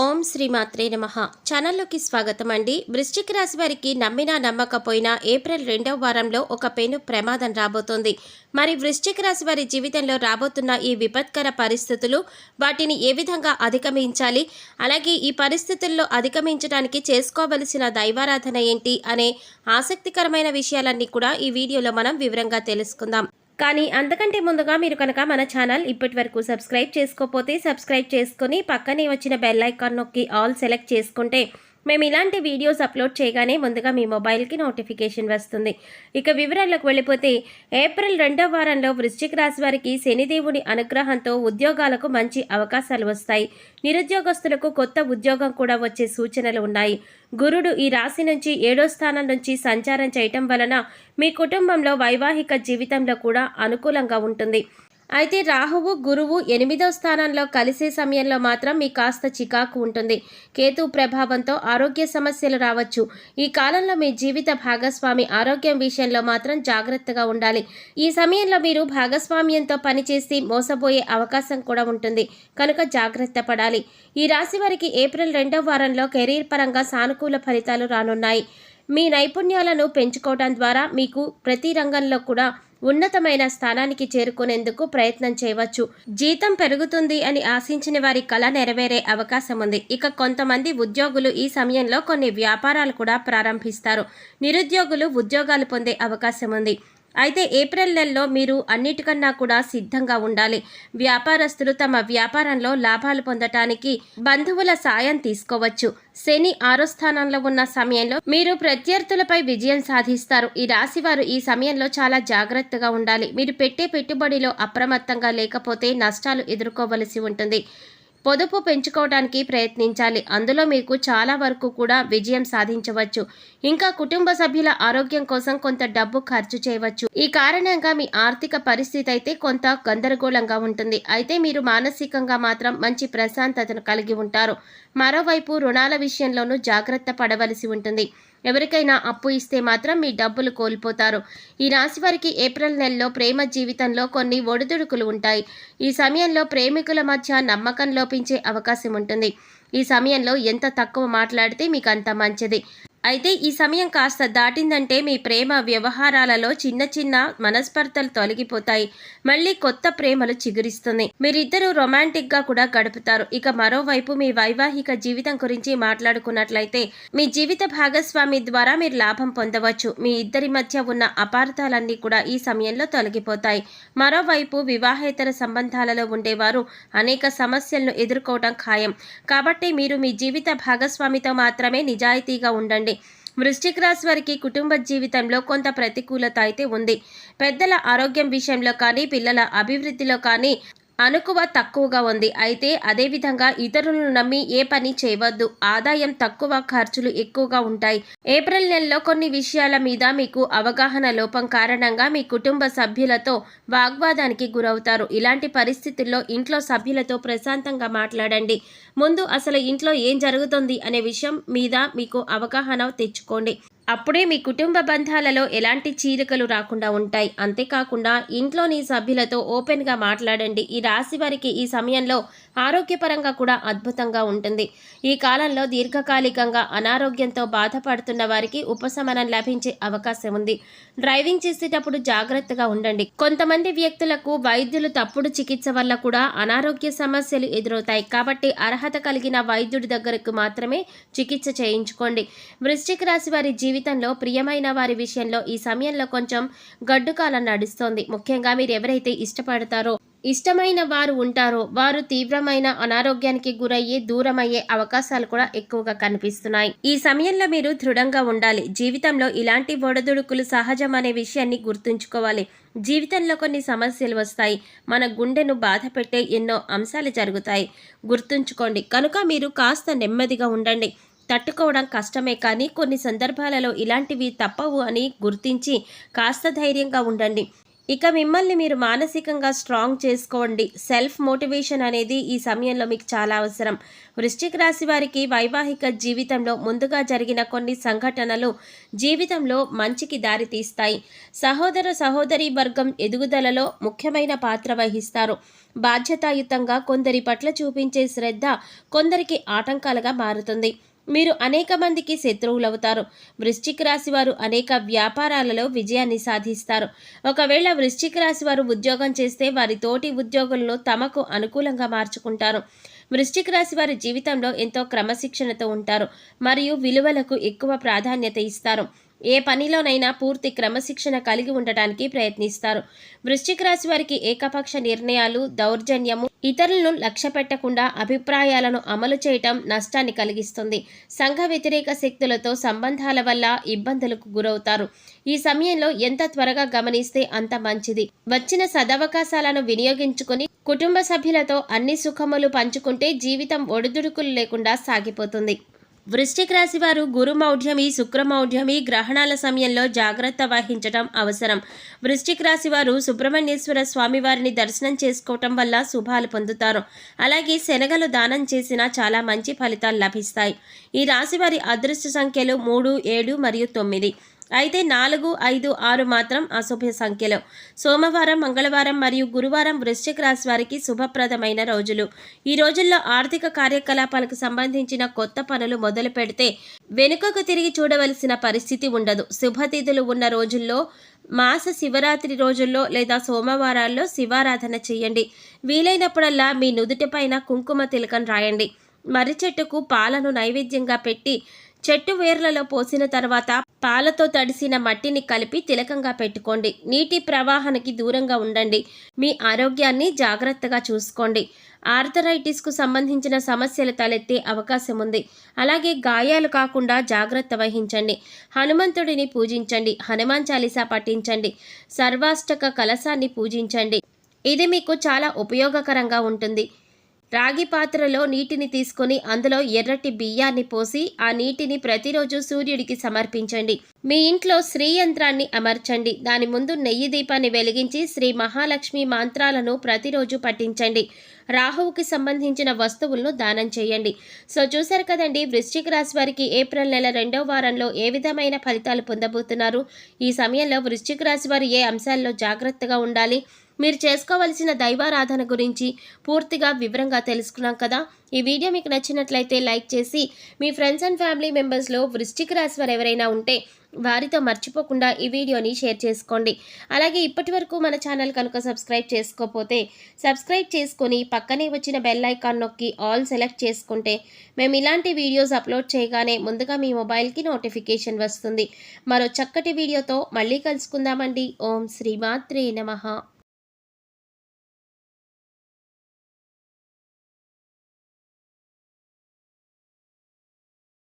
ఓం శ్రీ మాత్రే నమః. ఛానల్లోకి స్వాగతం అండి. వృశ్చిక రాశి వారికి నమ్మినా నమ్మకపోయినా ఏప్రిల్ 2వ వారంలో ఒక పెను ప్రమాదం రాబోతోంది. మరి వృశ్చిక రాశి వారి జీవితంలో రాబోతున్న ఈ విపత్కర పరిస్థితులు, వాటిని ఏ విధంగా అధిగమించాలి, అలాగే ఈ పరిస్థితుల్లో అధిగమించడానికి చేసుకోవలసిన దైవారాధన ఏంటి అనే ఆసక్తికరమైన విషయాలన్నీ కూడా ఈ వీడియోలో మనం వివరంగా తెలుసుకుందాం. కానీ అంతకంటే ముందుగా మీరు కనుక మన ఛానల్ ఇప్పటి వరకు సబ్స్క్రైబ్ చేసుకోకపోతే సబ్స్క్రైబ్ చేసుకొని పక్కనే వచ్చిన బెల్ ఐకాన్ నొక్కి ఆల్ సెలెక్ట్ చేసుకుంటే మేము ఇలాంటి వీడియోస్ అప్లోడ్ చేయగానే ముందుగా మీ మొబైల్కి నోటిఫికేషన్ వస్తుంది. ఇక వివరాలకు వెళ్ళిపోతే ఏప్రిల్ 2వ వారంలో వృశ్చిక రాశి వారికి శనిదేవుని అనుగ్రహంతో ఉద్యోగాలకు మంచి అవకాశాలు వస్తాయి. నిరుద్యోగస్తులకు కొత్త ఉద్యోగం కూడా వచ్చే సూచనలు ఉన్నాయి. గురుడు ఈ రాశి నుంచి 7వ స్థానం నుంచి సంచారం చేయటం వలన మీ కుటుంబంలో వైవాహిక జీవితంలో కూడా అనుకూలంగా ఉంటుంది. అయితే రాహువు గురువు 8వ స్థానంలో కలిసే సమయంలో మాత్రం మీ కాస్త చికాకు ఉంటుంది. కేతు ప్రభావంతో ఆరోగ్య సమస్యలు రావచ్చు. ఈ కాలంలో మీ జీవిత భాగస్వామి ఆరోగ్యం విషయంలో మాత్రం జాగ్రత్తగా ఉండాలి. ఈ సమయంలో మీరు భాగస్వామ్యంతో పనిచేసి మోసపోయే అవకాశం కూడా ఉంటుంది కనుక జాగ్రత్త పడాలి. ఈ రాశి వారికి ఏప్రిల్ 2వ వారంలో కెరీర్ పరంగా సానుకూల ఫలితాలు రానున్నాయి. మీ నైపుణ్యాలను పెంచుకోవడం ద్వారా మీకు ప్రతి రంగంలో కూడా ఉన్నతమైన స్థానానికి చేరుకునేందుకు ప్రయత్నం చేయవచ్చు. జీతం పెరుగుతుంది అని ఆశించిన వారి కళ నెరవేరే అవకాశం ఉంది. ఇక కొంతమంది ఉద్యోగులు ఈ సమయంలో కొన్ని వ్యాపారాలు కూడా ప్రారంభిస్తారు. నిరుద్యోగులు ఉద్యోగాలు పొందే అవకాశం ఉంది. అయితే ఏప్రిల్ నెలలో మీరు అన్నిటికన్నా కూడా సిద్ధంగా ఉండాలి. వ్యాపారస్తులు తమ వ్యాపారంలో లాభాలు పొందటానికి బంధువుల సాయం తీసుకోవచ్చు. శని 6వ స్థానంలో ఉన్న సమయంలో మీరు ప్రత్యర్థులపై విజయం సాధిస్తారు. ఈ రాశి వారు ఈ సమయంలో చాలా జాగ్రత్తగా ఉండాలి. మీరు పెట్టే పెట్టుబడిలో అప్రమత్తంగా లేకపోతే నష్టాలు ఎదుర్కోవలసి ఉంటుంది. పొదుపు పెంచుకోవడానికి ప్రయత్నించాలి. అందులో మీకు చాలా వరకు కూడా విజయం సాధించవచ్చు. ఇంకా కుటుంబ సభ్యుల ఆరోగ్యం కోసం కొంత డబ్బు ఖర్చు చేయవచ్చు. ఈ కారణంగా మీ ఆర్థిక పరిస్థితి అయితే కొంత గందరగోళంగా ఉంటుంది. అయితే మీరు మానసికంగా మాత్రం మంచి ప్రశాంతతను కలిగి ఉంటారు. మరోవైపు రుణాల విషయంలోనూ జాగ్రత్త పడవలసి ఉంటుంది. ఎవరికైనా అప్పు ఇస్తే మాత్రం మీ డబ్బులు కోల్పోతారు. ఈ రాశి వారికి ఏప్రిల్ నెలలో ప్రేమ జీవితంలో కొన్ని ఒడిదుడుకులు ఉంటాయి. ఈ సమయంలో ప్రేమికుల మధ్య నమ్మకం లోపించే అవకాశం ఉంటుంది. ఈ సమయంలో ఎంత తక్కువ మాట్లాడితే మీకు అంత మంచిది. అయితే ఈ సమయం కాస్త దాటిందంటే మీ ప్రేమ వ్యవహారాలలో చిన్న చిన్న మనస్పర్ధలు తొలగిపోతాయి. మళ్ళీ కొత్త ప్రేమలు చిగురిస్తుంది. మీరిద్దరూ రొమాంటిక్గా కూడా గడుపుతారు. ఇక మరోవైపు మీ వైవాహిక జీవితం గురించి మాట్లాడుకున్నట్లయితే మీ జీవిత భాగస్వామి ద్వారా మీరు లాభం పొందవచ్చు. మీ ఇద్దరి మధ్య ఉన్న అపార్థాలన్నీ కూడా ఈ సమయంలో తొలగిపోతాయి. మరోవైపు వివాహేతర సంబంధాలలో ఉండేవారు అనేక సమస్యలను ఎదుర్కోవడం ఖాయం. కాబట్టి మీరు మీ జీవిత భాగస్వామితో మాత్రమే నిజాయితీగా ఉండండి. వృశ్చిక రాశి వారికి కుటుంబ జీవితంలో కొంత ప్రతికూలత అయితే ఉంది. పెద్దల ఆరోగ్యం విషయంలో కానీ పిల్లల అభివృద్ధిలో కానీ అనుకువ తక్కువగా ఉంది. అయితే అదేవిధంగా ఇతరులను నమ్మి ఏ పని చేయవద్దు. ఆదాయం తక్కువ, ఖర్చులు ఎక్కువగా ఉంటాయి. ఏప్రిల్ నెలలో కొన్ని విషయాల మీద మీకు అవగాహన లోపం కారణంగా మీ కుటుంబ సభ్యులతో వాగ్వాదానికి గురవుతారు. ఇలాంటి పరిస్థితుల్లో ఇంట్లో సభ్యులతో ప్రశాంతంగా మాట్లాడండి. ముందు అసలు ఇంట్లో ఏం జరుగుతుంది అనే విషయం మీద మీకు అవగాహన తెచ్చుకోండి. అప్పుడే మీ కుటుంబ బంధాలలో ఎలాంటి చీలికలు రాకుండా ఉంటాయి. అంతేకాకుండా ఇంట్లోని సభ్యులతో ఓపెన్గా మాట్లాడండి. ఈ రాశి వారికి ఈ సమయంలో ఆరోగ్యపరంగా కూడా అద్భుతంగా ఉంటుంది. ఈ కాలంలో దీర్ఘకాలికంగా అనారోగ్యంతో బాధపడుతున్న వారికి ఉపశమనం లభించే అవకాశం ఉంది. డ్రైవింగ్ చేసేటప్పుడు జాగ్రత్తగా ఉండండి. కొంతమంది వ్యక్తులకు వైద్యులు తప్పుడు చికిత్స వల్ల కూడా అనారోగ్య సమస్యలు ఎదురవుతాయి. కాబట్టి అర్హత కలిగిన వైద్యుడి దగ్గరకు మాత్రమే చికిత్స చేయించుకోండి. వృశ్చిక రాశి వారి జీవితంలో ప్రియమైన వారి విషయంలో ఈ సమయంలో కొంచెం గడ్డుకాలం నడుస్తోంది. ముఖ్యంగా మీరు ఎవరైతే ఇష్టమైన వారు ఉంటారో వారు తీవ్రమైన అనారోగ్యానికి గురయ్యి దూరమయ్యే అవకాశాలు కూడా ఎక్కువగా కనిపిస్తున్నాయి. ఈ సమయంలో మీరు దృఢంగా ఉండాలి. జీవితంలో ఇలాంటి ఒడిదుడుకులు సహజం అనే విషయాన్ని గుర్తుంచుకోవాలి. జీవితంలో కొన్ని సమస్యలు వస్తాయి. మన గుండెను బాధ పెట్టే ఎన్నో అంశాలు జరుగుతాయి. గుర్తుంచుకోండి. కనుక మీరు కాస్త నెమ్మదిగా ఉండండి. తట్టుకోవడం కష్టమే, కానీ కొన్ని సందర్భాలలో ఇలాంటివి తప్పవు అని గుర్తించి కాస్త ధైర్యంగా ఉండండి. ఇక మిమ్మల్ని మీరు మానసికంగా స్ట్రాంగ్ చేసుకోండి. సెల్ఫ్ మోటివేషన్ అనేది ఈ సమయంలో మీకు చాలా అవసరం. వృశ్చిక రాశి వారికి వైవాహిక జీవితంలో ముందుగా జరిగిన కొన్ని సంఘటనలు జీవితంలో మంచికి దారి తీస్తాయి. సహోదర సహోదరీ వర్గం ఎదుగుదలలో ముఖ్యమైన పాత్ర వహిస్తారు. బాధ్యతాయుతంగా కొందరి పట్ల చూపించే శ్రద్ధ కొందరికి ఆటంకాలుగా మారుతుంది. మీరు అనేక మందికి శత్రువులవుతారు. వృశ్చిక రాశి వారు అనేక వ్యాపారాలలో విజయాన్ని సాధిస్తారు. ఒకవేళ వృశ్చిక రాశి వారు ఉద్యోగం చేస్తే వారి తోటి ఉద్యోగులను తమకు అనుకూలంగా మార్చుకుంటారు. వృశ్చిక రాశి వారి జీవితంలో ఎంతో క్రమశిక్షణతో ఉంటారు మరియు విలువలకు ఎక్కువ ప్రాధాన్యత ఇస్తారు. ఏ పనిలోనైనా పూర్తి క్రమశిక్షణ కలిగి ఉండటానికి ప్రయత్నిస్తారు. వృశ్చిక రాశి వారికి ఏకపక్ష నిర్ణయాలు, దౌర్జన్యము, ఇతరులను లక్ష్య పెట్టకుండా అభిప్రాయాలను అమలు చేయటం నష్టాన్ని కలిగిస్తుంది. సంఘ వ్యతిరేక శక్తులతో సంబంధాల వల్ల ఇబ్బందులకు గురవుతారు. ఈ సమయంలో ఎంత త్వరగా గమనిస్తే అంత మంచిది. వచ్చిన సదవకాశాలను వినియోగించుకొని కుటుంబ సభ్యులతో అన్ని సుఖములు పంచుకుంటే జీవితం ఒడిదుడుకులు లేకుండా సాగిపోతుంది. వృశ్చిక రాశి వారు గురుమౌఢ్యమి, శుక్రమౌఢ్యమి గ్రహణాల సమయంలో జాగ్రత్త వహించడం అవసరం. వృశ్చిక రాశి వారు సుబ్రహ్మణ్యేశ్వర స్వామి వారిని దర్శనం చేసుకోవటం వల్ల శుభాలు పొందుతారు. అలాగే శనగలు దానం చేసినా చాలా మంచి ఫలితాలు లభిస్తాయి. ఈ రాశి వారి అదృష్ట సంఖ్యలు 3, 7 మరియు 9. అయితే 4, 5, 6 మాత్రం అశుభ సంఖ్యలు. సోమవారం, మంగళవారం మరియు గురువారం వృశ్చిక రాశి వారికి శుభప్రదమైన రోజులు. ఈ రోజుల్లో ఆర్థిక కార్యకలాపాలకు సంబంధించిన కొత్త పనులు మొదలు పెడితే వెనుకకు తిరిగి చూడవలసిన పరిస్థితి ఉండదు. శుభతిథులు ఉన్న రోజుల్లో, మాస శివరాత్రి రోజుల్లో లేదా సోమవారాల్లో శివారాధన చేయండి. వీలైనప్పుడల్లా మీ నుదుటిపైన కుంకుమ తిలకం రాయండి. మర్రి చెట్టుకు పాలను నైవేద్యంగా పెట్టి చెట్టు వేర్లలో పోసిన తర్వాత పాలతో తడిసిన మట్టిని కలిపి తిలకంగా పెట్టుకోండి. నీటి ప్రవాహానికి దూరంగా ఉండండి. మీ ఆరోగ్యాన్ని జాగ్రత్తగా చూసుకోండి. ఆర్థరైటిస్కు సంబంధించిన సమస్యలు తలెత్తే అవకాశం ఉంది. అలాగే గాయాలు కాకుండా జాగ్రత్త వహించండి. హనుమంతుడిని పూజించండి. హనుమాన్ చాలీసా పఠించండి. సర్వాష్టక కలశాన్ని పూజించండి. ఇది మీకు చాలా ఉపయోగకరంగా ఉంటుంది. రాగి పాత్రలో నీటిని తీసుకొని అందులో ఎర్రటి బియ్యాన్ని పోసి ఆ నీటిని ప్రతిరోజు సూర్యుడికి సమర్పించండి. మీ ఇంట్లో శ్రీ యంత్రాన్ని అమర్చండి. దాని ముందు నెయ్యి దీపాన్ని వెలిగించి శ్రీ మహాలక్ష్మి మంత్రాలను ప్రతిరోజు పఠించండి. రాహువుకి సంబంధించిన వస్తువులను దానం చేయండి. సో చూసారు కదండి, వృశ్చిక రాశి వారికి ఏప్రిల్ నెల 2వ వారంలో ఏ విధమైన ఫలితాలు పొందబోతున్నారు. ఈ సమయంలో వృశ్చిక రాశి వారు ఏ అంశాల్లో జాగ్రత్తగా ఉండాలి, మీరు చేసుకోవలసిన దైవారాధన గురించి పూర్తిగా వివరంగా తెలుసుకున్నాం కదా. ఈ వీడియో మీకు నచ్చినట్లయితే లైక్ చేసి మీ ఫ్రెండ్స్ అండ్ ఫ్యామిలీ మెంబర్స్లో వృశ్చిక రాశి వారు ఎవరైనా ఉంటే వారితో మర్చిపోకుండా ఈ వీడియోని షేర్ చేసుకోండి. అలాగే ఇప్పటి వరకు మన ఛానల్ కనుక సబ్స్క్రైబ్ చేసుకోకపోతే సబ్స్క్రైబ్ చేసుకొని పక్కనే వచ్చిన బెల్ ఐకాన్ నొక్కి ఆల్ సెలెక్ట్ చేసుకుంటే మేము ఇలాంటి వీడియోస్ అప్లోడ్ చేయగానే ముందుగా మీ మొబైల్కి నోటిఫికేషన్ వస్తుంది. మరో చక్కటి వీడియోతో మళ్ళీ కలుసుకుందామండి. ఓం శ్రీమాత్రే నమః.